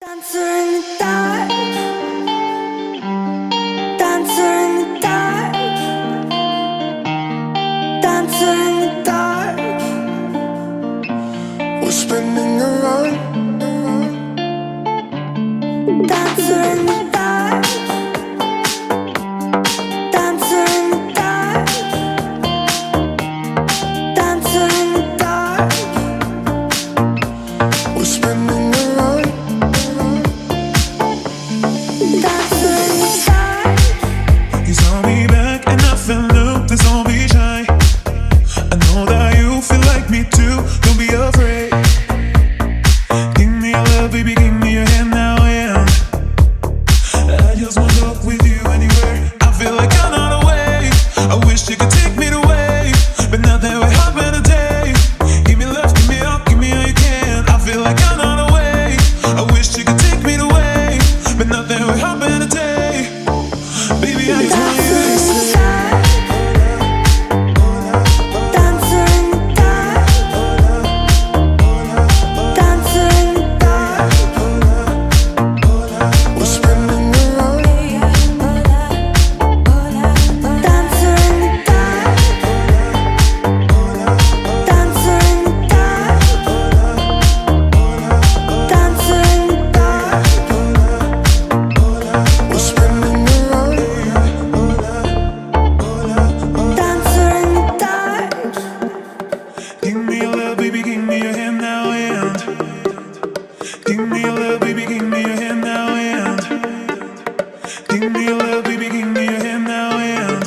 Dancer in the dark, dancer in the dark, dancer in the dark. We're spinning around. Dancer in the dark, dancer in the dark, dancer in the dark. We're spinning around. Dancer in the dark. You saw me back and I fell up, let's all be shy. I know that you feel like me too, don't be afraid. Give me your love, baby, give me your hand now and I just wanna talk with you anywhere. I feel like I'm on a wave, I wish you could take me away, but now that we're having a day. Give me love, give me up, give me all you can. I feel like I'm on a wave, I wish you could take me away, but now that we're having a day. Baby, I just want you to stay. Dancer in the dark, dancer in the dark, We're spinning around. dancer in the dark, dancer in the dark, dancer in the dark. We're spinning around. Dancer in the dark. Give me your love, baby, give me your hand now and give me your love, baby, give me your hand now and give me your love, baby, give me your hand now and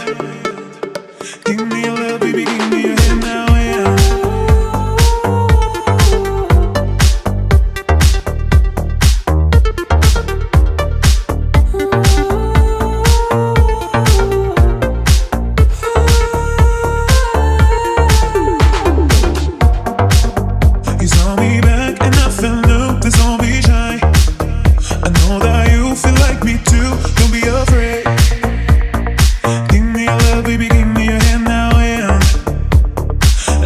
give me your love, baby, give me your hand now and you saw me back and I fell up, let's all be shy. I know that you feel like me too, don't be afraid. Give me your love, baby, give me your hand now and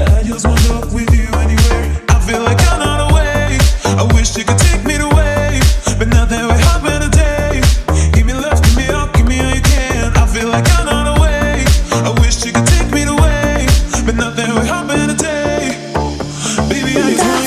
I just wanna talk with you anywhere. I feel like I'm on a wave, I wish you could take me away, but now that we're having a day. Give me love, give me up, give me all you can. I feel like I'm on a wave, I wish you could take me away, but now that we're having a day. Baby, I just want